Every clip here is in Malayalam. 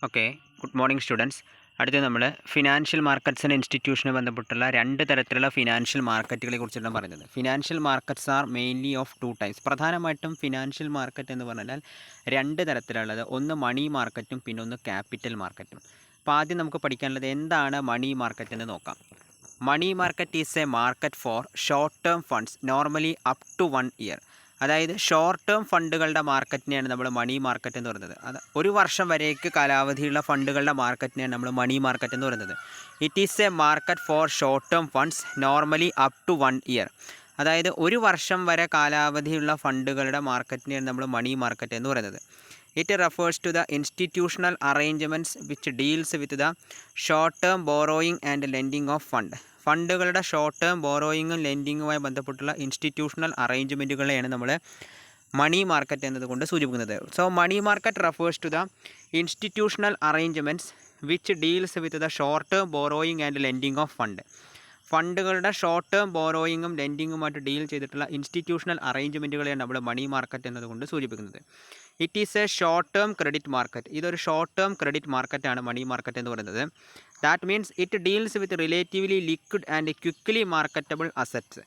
Okay, good morning students. അടുത്ത് നമ്മൾ ഫിനാൻഷ്യൽ മാർക്കറ്റ്സ് ആൻഡ് ഇൻസ്റ്റിറ്റ്യൂഷന് ബന്ധപ്പെട്ടുള്ള രണ്ട് തരത്തിലുള്ള ഫിനാൻഷ്യൽ മാർക്കറ്റുകളെ കുറിച്ചിട്ടാണ് പറയുന്നത്. Financial markets R mainly of two types. പ്രധാനമായിട്ടും ഫിനാൻഷ്യൽ മാർക്കറ്റ് എന്ന് പറഞ്ഞാൽ രണ്ട് തരത്തിലുള്ളത്, ഒന്ന് മണി മാർക്കറ്റും പിന്നെ ഒന്ന് ക്യാപിറ്റൽ മാർക്കറ്റും. അപ്പോൾ ആദ്യം നമുക്ക് പഠിക്കാനുള്ളത് എന്താണ് മണി മാർക്കറ്റ് എന്ന് നോക്കാം. Money market is a market for short term funds normally up to 1 year. അതായത് ഷോർട്ട് ടേം ഫണ്ടുകളുടെ മാർക്കറ്റിനെയാണ് നമ്മൾ മണി മാർക്കറ്റ് എന്ന് പറയുന്നത്. അത് ഒരു വർഷം വരേക്ക് കാലാവധിയുള്ള ഫണ്ടുകളുടെ മാർക്കറ്റിനെയാണ് നമ്മൾ മണി മാർക്കറ്റ് എന്ന് പറയുന്നത്. It is a market for short term funds normally up to 1 year. അതായത് ഒരു വർഷം വരെ കാലാവധിയുള്ള ഫണ്ടുകളുടെ മാർക്കറ്റിനെയാണ് നമ്മൾ മണി മാർക്കറ്റ് എന്ന് പറയുന്നത്. It refers to the institutional arrangements which deals with the short term borrowing and lending of fund. ഫണ്ടുകളുടെ ഷോർട്ട് ടേം ബോറോയിങ്ങും ലെൻഡിങ്ങുമായി ബന്ധപ്പെട്ടുള്ള ഇൻസ്റ്റിറ്റ്യൂഷണൽ അറേഞ്ച്മെൻറ്റുകളെയാണ് നമ്മൾ മണി മാർക്കറ്റ് എന്നതുകൊണ്ട് സൂചിപ്പിക്കുന്നത്. So money market refers to the institutional arrangements which deals with the short term borrowing and lending of fund. ഫണ്ടുകളുടെ ഷോർട്ട് ടേം ബോറോയിങ്ങും ലെൻഡിങ്ങുമായിട്ട് ഡീൽ ചെയ്തിട്ടുള്ള ഇൻസ്റ്റിറ്റ്യൂഷണൽ അറേഞ്ച്മെൻറ്റുകളെയാണ് നമ്മൾ മണി മാർക്കറ്റ് എന്നതുകൊണ്ട് സൂചിപ്പിക്കുന്നത്. It is A short term credit market. ഇതൊരു ഷോർട്ട് ടേം ക്രെഡിറ്റ് മാർക്കറ്റാണ് മണി മാർക്കറ്റ് എന്ന് പറയുന്നത്. That means it deals with relatively liquid and quickly marketable assets.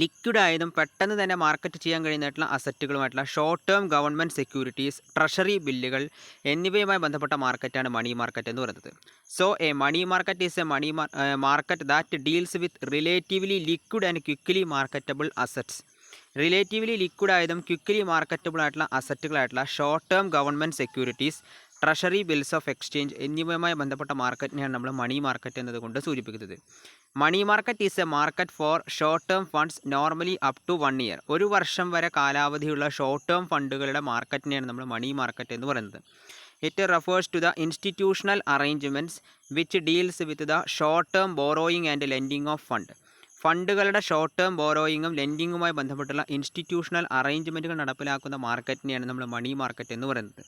ലിക്വിഡായതും പെട്ടെന്ന് തന്നെ മാർക്കറ്റ് ചെയ്യാൻ കഴിയുന്നതായിട്ടുള്ള അസറ്റുകളുമായിട്ടുള്ള short term government securities, treasury ബില്ലുകൾ എന്നിവയുമായി ബന്ധപ്പെട്ട മാർക്കറ്റാണ് മണി മാർക്കറ്റ് എന്ന് പറയുന്നത്. So a money market is a market that deals with relatively liquid and quickly marketable assets. Relatively liquid ആയതും ക്വിക്ക്ലി മാർക്കറ്റബിൾ ആയിട്ടുള്ള അസറ്റുകളായിട്ടുള്ള short term government securities, treasury bills of exchange എന്നിവയുമായി ബന്ധപ്പെട്ട മാർക്കറ്റിനെയാണ് നമ്മൾ മണി മാർക്കറ്റ് എന്നതുകൊണ്ട് സൂചിപ്പിക്കുന്നത്. Money market is a market for short term funds normally up to 1 year. ഒരു വർഷം വരെ കാലാവധിയുള്ള ഷോർട്ട് ടേം ഫണ്ടുകളുടെ മാർക്കറ്റിനെയാണ് നമ്മൾ മണി മാർക്കറ്റ് എന്ന് പറയുന്നത്. It refers to the institutional arrangements which deals with the short term borrowing and lending of fund. ഫണ്ടുകളുടെ ഷോർട്ട് ടേം ബോറോയിങ്ങും ലെൻഡിങ്ങുമായി ബന്ധപ്പെട്ടുള്ള ഇൻസ്റ്റിറ്റ്യൂഷണൽ അറേഞ്ച്മെൻറ്റുകൾ നടപ്പിലാക്കുന്ന മാർക്കറ്റിനെയാണ് നമ്മൾ മണി മാർക്കറ്റ് എന്ന് പറയുന്നത്.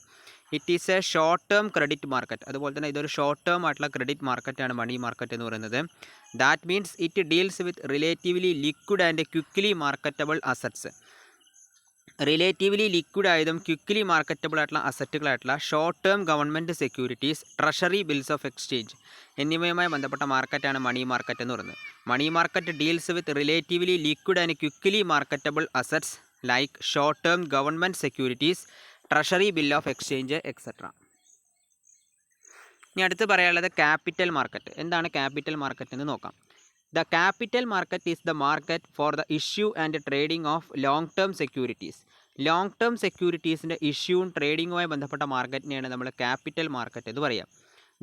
It is A short term credit market. അതുപോലെ തന്നെ ഇതൊരു ഷോർട്ട് ടേം ആയിട്ടുള്ള ക്രെഡിറ്റ് മാർക്കറ്റാണ് മണി മാർക്കറ്റ് എന്ന് പറയുന്നത്. That means it deals with relatively liquid and quickly marketable assets. Relatively liquid ആയതും ക്വിക്ക്ലി മാർക്കറ്റബിൾ ആയിട്ടുള്ള അസറ്റുകളായിട്ടുള്ള short term government securities, treasury bills of exchange എന്നിവയുമായി ബന്ധപ്പെട്ട മാർക്കറ്റാണ് മണി മാർക്കറ്റ് എന്ന് പറയുന്നത്. Money market deals with relatively liquid and quickly marketable assets like short term government securities, treasury bill of exchange etcetera. ഇനി അടുത്ത് പറയാനുള്ളത് ക്യാപിറ്റൽ മാർക്കറ്റ്. എന്താണ് ക്യാപിറ്റൽ മാർക്കറ്റ് എന്ന് നോക്കാം. The capital market is the market for the issue and trading of long term securities. Long term സെക്യൂരിറ്റീസിൻ്റെ ഇഷ്യൂവും ട്രേഡിങ്ങുമായി ബന്ധപ്പെട്ട മാർക്കറ്റിനെയാണ് നമ്മൾ ക്യാപിറ്റൽ മാർക്കറ്റ് എന്ന് പറയാം.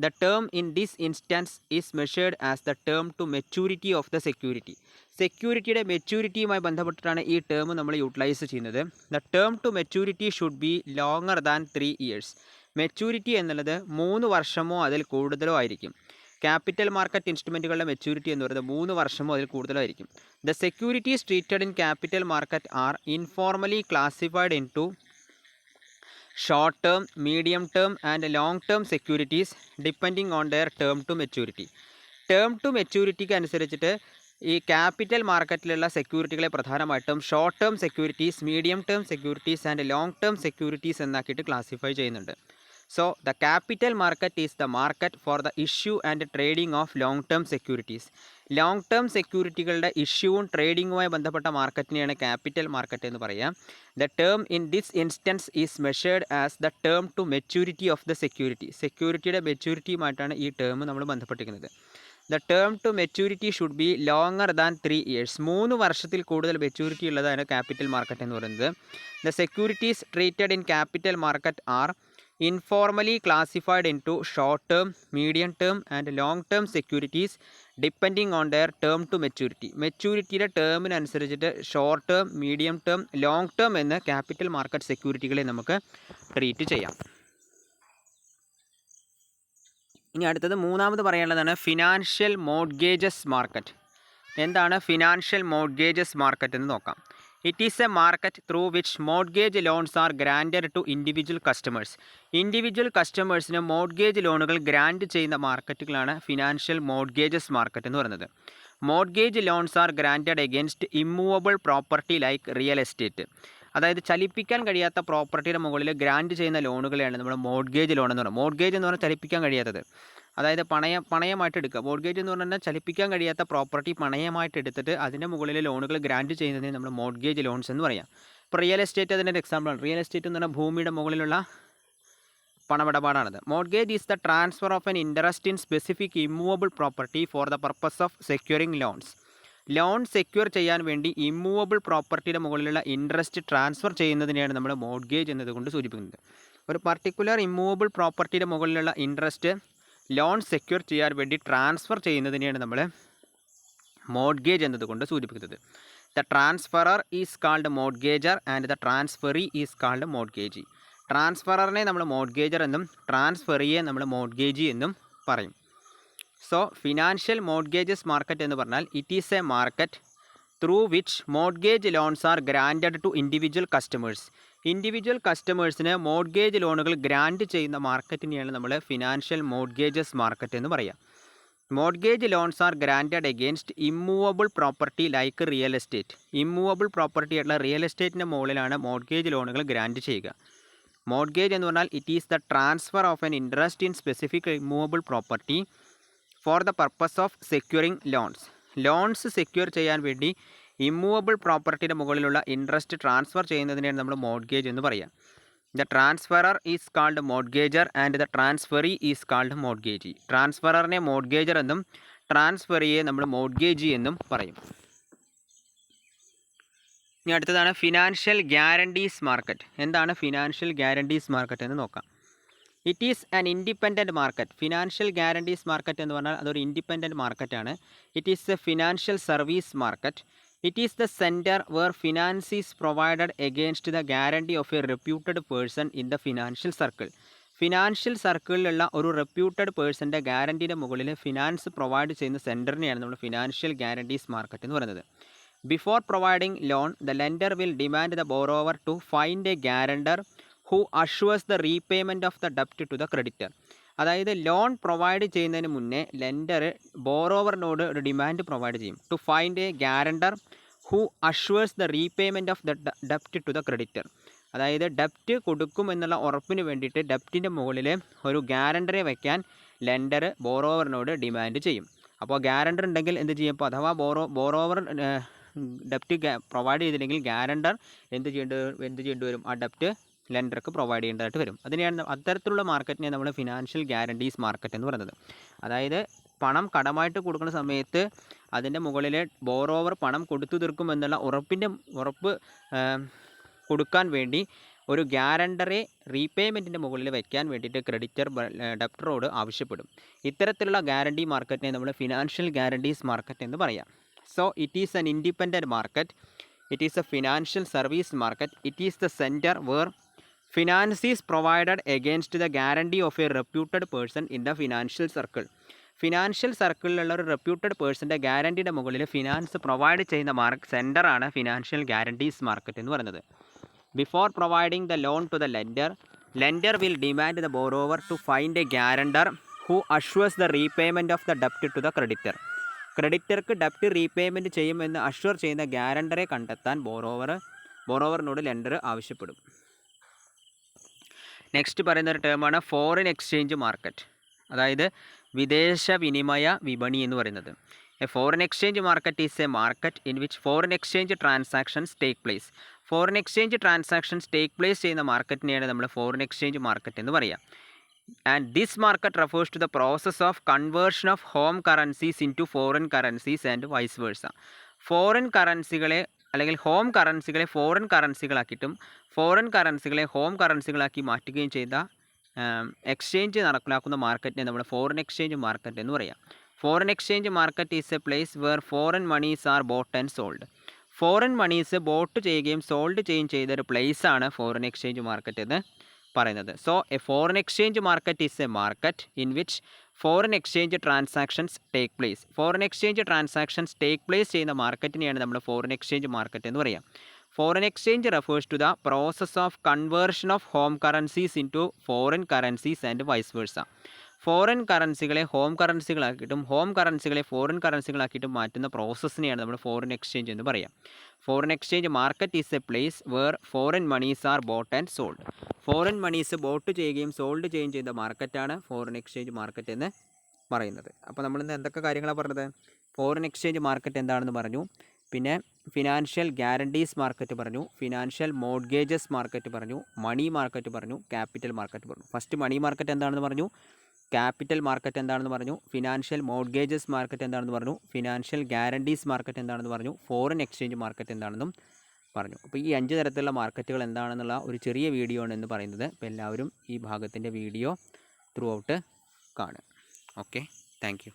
The term in this instance is measured as the term to maturity of the security. സെക്യൂരിറ്റിയുടെ മെച്യൂരിറ്റിയുമായി ബന്ധപ്പെട്ടിട്ടാണ് ഈ ടേം നമ്മൾ യൂട്ടിലൈസ് ചെയ്യുന്നത്. The term to maturity should be longer than 3 years. Maturity എന്നുള്ളത് 3 വർഷമോ അതിൽ കൂടുതലോ ആയിരിക്കും. ക്യാപിറ്റൽ മാർക്കറ്റ് ഇൻസ്ട്രുമെൻറ്റുകളുടെ മെച്യൂരിറ്റി എന്ന് പറയുന്നത് 3 വർഷമോ അതിൽ കൂടുതലായിരിക്കും. The securities treated in capital market are informally classified into short term, medium term and long term securities depending on their term to maturity. Term to മെച്യൂരിറ്റിക്ക് അനുസരിച്ചിട്ട് ഈ ക്യാപിറ്റൽ മാർക്കറ്റിലുള്ള സെക്യൂരിറ്റികളെ പ്രധാനമായിട്ടും short term securities, medium term securities and long term securities എന്നാക്കിയിട്ട് ക്ലാസിഫൈ ചെയ്യുന്നുണ്ട്. So the capital market is the market for the issue and trading of long term securities. Long term സെക്യൂരിറ്റികളുടെ ഇഷ്യൂവും ട്രേഡിങ്ങുമായി ബന്ധപ്പെട്ട മാർക്കറ്റിനെയാണ് ക്യാപിറ്റൽ മാർക്കറ്റ് എന്ന് പറയുക. The term in this instance is measured as the term to maturity of the security. സെക്യൂരിറ്റിയുടെ മെച്യൂരിറ്റിയുമായിട്ടാണ് ഈ ടേം നമ്മൾ ബന്ധപ്പെട്ടിരിക്കുന്നത്. The term to maturity should be longer than 3 years. 3 വർഷത്തിൽ കൂടുതൽ മെച്യൂരിറ്റി ഉള്ളതാണ് ക്യാപിറ്റൽ മാർക്കറ്റ് എന്ന് പറയുന്നത്. The securities treated in capital market are informally classified into short term, medium term and long term securities depending on their term to maturity. മെച്യൂരിറ്റിയുടെ ടേമിനനുസരിച്ചിട്ട് short term, medium term, long term എന്ന ക്യാപിറ്റൽ മാർക്കറ്റ് സെക്യൂരിറ്റികളെ നമുക്ക് ട്രീറ്റ് ചെയ്യാം. ഇനി അടുത്തത് മൂന്നാമത് പറയാനുള്ളതാണ് ഫിനാൻഷ്യൽ മോർഗേജസ് മാർക്കറ്റ്. എന്താണ് ഫിനാൻഷ്യൽ മോർഗേജസ് മാർക്കറ്റ് എന്ന് നോക്കാം. It is a market through which mortgage loans are granted to individual customers. Individual കസ്റ്റമേഴ്സിന് മോർഗേജ് ലോണുകൾ ഗ്രാൻറ്റ് ചെയ്യുന്ന മാർക്കറ്റുകളാണ് ഫിനാൻഷ്യൽ മോർഗേജസ് മാർക്കറ്റ് എന്ന് പറയുന്നത്. Mortgage loans are granted against immovable property like real estate. അതായത് ചലിപ്പിക്കാൻ കഴിയാത്ത പ്രോപ്പർട്ടിയുടെ മുകളിൽ ഗ്രാൻറ്റ് ചെയ്യുന്ന ലോണുകളെയാണ് നമ്മൾ മോർഗേജ് ലോൺ എന്ന് പറയുന്നത്. മോർഗേജ് എന്ന് പറഞ്ഞാൽ ചലിപ്പിക്കാൻ കഴിയാത്തത്, അതായത് പണയമായിട്ട് എടുക്കുക. മോർഗേജ് എന്ന് പറഞ്ഞാൽ ചലിപ്പിക്കാൻ കഴിയാത്ത പ്രോപ്പർട്ടി പണയമായിട്ട് എടുത്തിട്ട് അതിൻ്റെ മുകളിൽ ലോണുകൾ ഗ്രാൻറ്റ് ചെയ്യുന്നതിന് നമ്മൾ മോർഗേജ് ലോൺസ് എന്ന് പറയാം. ഇപ്പോൾ റിയൽ എസ്റ്റേറ്റ് അതിൻ്റെ ഒരു എക്സാമ്പിളാണ്. റിയൽ എസ്റ്റേറ്റ് എന്ന് പറഞ്ഞാൽ ഭൂമിയുടെ മുകളിലുള്ള പണമിടപാടാണത്. Mortgage is the transfer of an interest in specific immovable property for the purpose of securing loans. Loan secure ചെയ്യാൻ വേണ്ടി ഇമ്മൂവബിൾ പ്രോപ്പർട്ടിയുടെ മുകളിലുള്ള ഇൻട്രസ്റ്റ് ട്രാൻസ്ഫർ ചെയ്യുന്നതിനെയാണ് നമ്മൾ മോർഗേജ് എന്നതുകൊണ്ട് സൂചിപ്പിക്കുന്നത്. ഒരു പർട്ടിക്കുലർ ഇമ്മൂവബിൾ പ്രോപ്പർട്ടിയുടെ മുകളിലുള്ള ഇൻട്രസ്റ്റ് ലോൺ സെക്യൂർ ചെയ്യാൻ വേണ്ടി ട്രാൻസ്ഫർ ചെയ്യുന്നതിനെയാണ് നമ്മൾ മോർഗേജ് എന്നതുകൊണ്ട് സൂചിപ്പിക്കുന്നത്. The transferor is called mortgagor and the transferee is called mortgagee. ട്രാൻസ്ഫററിനെ നമ്മൾ മോർഗേജർ എന്നും ട്രാൻസ്ഫറിയെ നമ്മൾ മോർഗേജി എന്നും പറയും. സോ ഫിനാൻഷ്യൽ മോർഗേജസ് മാർക്കറ്റ് എന്ന് പറഞ്ഞാൽ it is a market through which mortgage loans are granted to individual customers. Individual കസ്റ്റമേഴ്സിന് മോർഗേജ് ലോണുകൾ ഗ്രാൻറ്റ് ചെയ്യുന്ന മാർക്കറ്റിനെയാണ് നമ്മൾ ഫിനാൻഷ്യൽ മോർഗേജസ് മാർക്കറ്റ് എന്ന് പറയുക. Mortgage loans are granted against immovable property like real estate. Immovable property ആയിട്ടുള്ള റിയൽ എസ്റ്റേറ്റിൻ്റെ മുകളിലാണ് മോർഗേജ് ലോണുകൾ ഗ്രാൻറ്റ് ചെയ്യുക. മോർഗേജ് എന്ന് പറഞ്ഞാൽ it is the transfer of an interest in specific immovable property for the purpose of securing loans. Loans secure ചെയ്യാൻ വേണ്ടി ഇമ്മൂവബിൾ പ്രോപ്പർട്ടിയുടെ മുകളിലുള്ള ഇൻട്രസ്റ്റ് ട്രാൻസ്ഫർ ചെയ്യുന്നതിനെയാണ് നമ്മൾ മോർഗേജ് എന്ന് പറയുക. The transferor is called mortgagor and the transferee is called mortgagee. ട്രാൻസ്ഫററിനെ മോർഗേജർ എന്നും ട്രാൻസ്ഫറിയെ നമ്മൾ മോർഗേജി എന്നും പറയും. ഇനി അടുത്തതാണ് ഫിനാൻഷ്യൽ ഗ്യാരണ്ടീസ് മാർക്കറ്റ്. എന്താണ് ഫിനാൻഷ്യൽ ഗ്യാരണ്ടീസ് മാർക്കറ്റ് എന്ന് നോക്കാം. It is an independent market. Financial guarantees market എന്ന് പറഞ്ഞാൽ അതൊരു ഇൻഡിപെൻഡൻറ്റ് മാർക്കറ്റാണ്. It is a financial service market. It is the centre where finance is provided against the guarantee of a reputed person in the financial circle. Financial സർക്കിളിലുള്ള ഒരു റെപ്യൂട്ടഡ് പേഴ്സൻ്റെ ഗ്യാരണ്ടിയുടെ മുകളിൽ ഫിനാൻസ് പ്രൊവൈഡ് ചെയ്യുന്ന സെൻറ്ററിനെയാണ് നമ്മൾ ഫിനാൻഷ്യൽ ഗ്യാരണ്ടീസ് മാർക്കറ്റ് എന്ന് പറയുന്നത്. Before providing loan the lender will demand the borrower to find a guarantor who assures the repayment of the ഡെപ്റ്റ് ടു ദ ക്രെഡിറ്റർ. അതായത് ലോൺ പ്രൊവൈഡ് ചെയ്യുന്നതിന് മുന്നേ ലെൻഡർ ബോറോവറിനോട് ഒരു ഡിമാൻഡ് പ്രൊവൈഡ് ചെയ്യും. To find a guarantor who assures the repayment of the ഡെപ്റ്റ് ടു ദ ക്രെഡിറ്റർ. അതായത് ഡെപ്റ്റ് കൊടുക്കും എന്നുള്ള ഉറപ്പിന് വേണ്ടിയിട്ട് ഡെപ്റ്റിൻ്റെ മുകളിൽ ഒരു ഗ്യാരണ്ടറെ വയ്ക്കാൻ ലെൻഡർ ബോറോവറിനോട് ഡിമാൻഡ് ചെയ്യും. അപ്പോൾ ഗ്യാരണ്ടർ ഉണ്ടെങ്കിൽ എന്ത് ചെയ്യും? അപ്പോൾ അഥവാ ബോറോവർ ഡെപ്റ്റ് പ്രൊവൈഡ് ചെയ്തില്ലെങ്കിൽ ഗ്യാരണ്ടർ എന്ത് ചെയ്യേണ്ടി വരും? ആ ഡെപ്റ്റ് ലെൻഡർക്ക് പ്രൊവൈഡ് ചെയ്യേണ്ടതായിട്ട് വരും. അതിനെയാണ് അത്തരത്തിലുള്ള മാർക്കറ്റിനെ നമ്മൾ ഫിനാൻഷ്യൽ ഗ്യാരണ്ടീസ് മാർക്കറ്റ് എന്ന് പറയുന്നത്. അതായത് പണം കടമായിട്ട് കൊടുക്കുന്ന സമയത്ത് അതിൻ്റെ മുകളിൽ ബോറോവർ പണം കൊടുത്തു തീർക്കുമെന്നുള്ള ഉറപ്പ് കൊടുക്കാൻ വേണ്ടി ഒരു ഗ്യാരണ്ടറെ റീപേയ്മെൻറ്റിൻ്റെ മുകളിൽ വയ്ക്കാൻ വേണ്ടിയിട്ട് ക്രെഡിറ്റർ ഡെപ്റ്ററോട് ആവശ്യപ്പെടും. ഇത്തരത്തിലുള്ള ഗ്യാരണ്ടി മാർക്കറ്റിനെ നമ്മൾ ഫിനാൻഷ്യൽ ഗ്യാരണ്ടീസ് മാർക്കറ്റ് എന്ന് പറയാം. So it is an independent market. It is a financial service market. It is the centre where finance is provided against the guarantee of a reputed person in the financial circle. Financial സർക്കിളിലുള്ള ഒരു റെപ്യൂട്ടഡ് പേഴ്സൻ്റെ ഗ്യാരണ്ടിയുടെ മുകളിൽ ഫിനാൻസ് പ്രൊവൈഡ് ചെയ്യുന്ന സെൻറ്ററാണ് ഫിനാൻഷ്യൽ ഗ്യാരണ്ടീസ് മാർക്കറ്റ് എന്ന് പറയുന്നത്. Before providing the loan to the lender will demand the borrower to find a guarantor who assures the repayment of the ഡെപ്റ്റ് ടു ദ ക്രെഡിറ്റർ. ക്രെഡിറ്റർക്ക് ഡെപ്റ്റ് റീപേയ്മെൻറ്റ് ചെയ്യുമെന്ന് അഷ്വർ ചെയ്യുന്ന ഗ്യാരണ്ടറെ കണ്ടെത്താൻ ബോറോവറിനോട് ലെൻഡർ ആവശ്യപ്പെടും. നെക്സ്റ്റ് പറയുന്ന ഒരു ടേമാണ് ഫോറിൻ എക്സ്ചേഞ്ച് മാർക്കറ്റ്, അതായത് വിദേശ വിനിമയ വിപണി എന്ന് പറയുന്നത്. A foreign exchange market is a market in which foreign exchange transactions take place. Foreign exchange transactions take place ചെയ്യുന്ന മാർക്കറ്റിനെയാണ് നമ്മൾ ഫോറിൻ എക്സ്ചേഞ്ച് മാർക്കറ്റ് എന്ന് പറയുക. And this market refers to the process of conversion of home currencies into foreign currencies and vice versa. Foreign കറൻസികളെ അല്ലെങ്കിൽ ഹോം കറൻസികളെ ഫോറിൻ കറൻസികളാക്കിയിട്ടും ഫോറിൻ കറൻസികളെ ഹോം കറൻസികളാക്കി മാറ്റുകയും ചെയ്ത എക്സ്ചേഞ്ച് നടപ്പിലാക്കുന്ന മാർക്കറ്റിനെ നമ്മൾ ഫോറിൻ എക്സ്ചേഞ്ച് മാർക്കറ്റ് എന്ന് പറയാം. Foreign exchange market is a place where foreign monies are bought and sold. Foreign monies bought ചെയ്യുകയും സോൾഡ് ചെയ്യുകയും ചെയ്ത ഒരു പ്ലേസാണ് ഫോറിൻ എക്സ്ചേഞ്ച് മാർക്കറ്റ് എന്ന് പറയുന്നത്. So a foreign exchange market is a market in which foreign exchange transactions take place. Foreign exchange transactions take place ചെയ്യുന്ന മാർക്കറ്റിനെയാണ് നമ്മൾ ഫോറിൻ എക്സ്ചേഞ്ച് മാർക്കറ്റ് എന്ന് പറയാം. Foreign exchange refers to the process of conversion of home currencies into foreign currencies and vice versa. Foreign കറൻസികളെ ഹോം കറൻസികളാക്കിയിട്ടും ഹോം കറൻസികളെ ഫോറിൻ കറൻസികളാക്കിയിട്ടും മാറ്റുന്ന പ്രോസസ്സിനെയാണ് നമ്മൾ ഫോറിൻ എക്സ്ചേഞ്ച് എന്ന് പറയുക. Foreign exchange market is a place where foreign monies are bought and sold. Foreign monies bought ചെയ്യുകയും സോൾഡ് ചെയ്യുകയും ചെയ്യുന്ന മാർക്കറ്റാണ് ഫോറിൻ എക്സ്ചേഞ്ച് മാർക്കറ്റ് എന്ന് പറയുന്നത്. അപ്പോൾ നമ്മളിന്ന് എന്തൊക്കെ കാര്യങ്ങളാണ് പറഞ്ഞത്? ഫോറിൻ എക്സ്ചേഞ്ച് മാർക്കറ്റ് എന്താണെന്ന് പറഞ്ഞു, പിന്നെ ഫിനാൻഷ്യൽ ഗ്യാരണ്ടീസ് മാർക്കറ്റ് പറഞ്ഞു, ഫിനാൻഷ്യൽ മോർഗേജസ് മാർക്കറ്റ് പറഞ്ഞു, മണി മാർക്കറ്റ് പറഞ്ഞു, ക്യാപിറ്റൽ മാർക്കറ്റ് പറഞ്ഞു. ഫസ്റ്റ് മണി മാർക്കറ്റ് എന്താണെന്ന് പറഞ്ഞു, ക്യാപിറ്റൽ മാർക്കറ്റ് എന്താണെന്ന് പറഞ്ഞു, ഫിനാൻഷ്യൽ മോർഗേജസ് മാർക്കറ്റ് എന്താണെന്ന് പറഞ്ഞു, ഫിനാൻഷ്യൽ ഗ്യാരണ്ടീസ് മാർക്കറ്റ് എന്താണെന്ന് പറഞ്ഞു, ഫോറിൻ എക്സ്ചേഞ്ച് മാർക്കറ്റ് എന്താണെന്നും പറഞ്ഞു. അപ്പോൾ ഈ 5 തരത്തിലുള്ള മാർക്കറ്റുകൾ എന്താണെന്നുള്ള ഒരു ചെറിയ വീഡിയോ ആണ് എന്ന് പറയുന്നത്. അപ്പോൾ എല്ലാവരും ഈ ഭാഗത്തിൻ്റെ വീഡിയോ ത്രൂ ഔട്ട് കാണുക. Okay, thank you.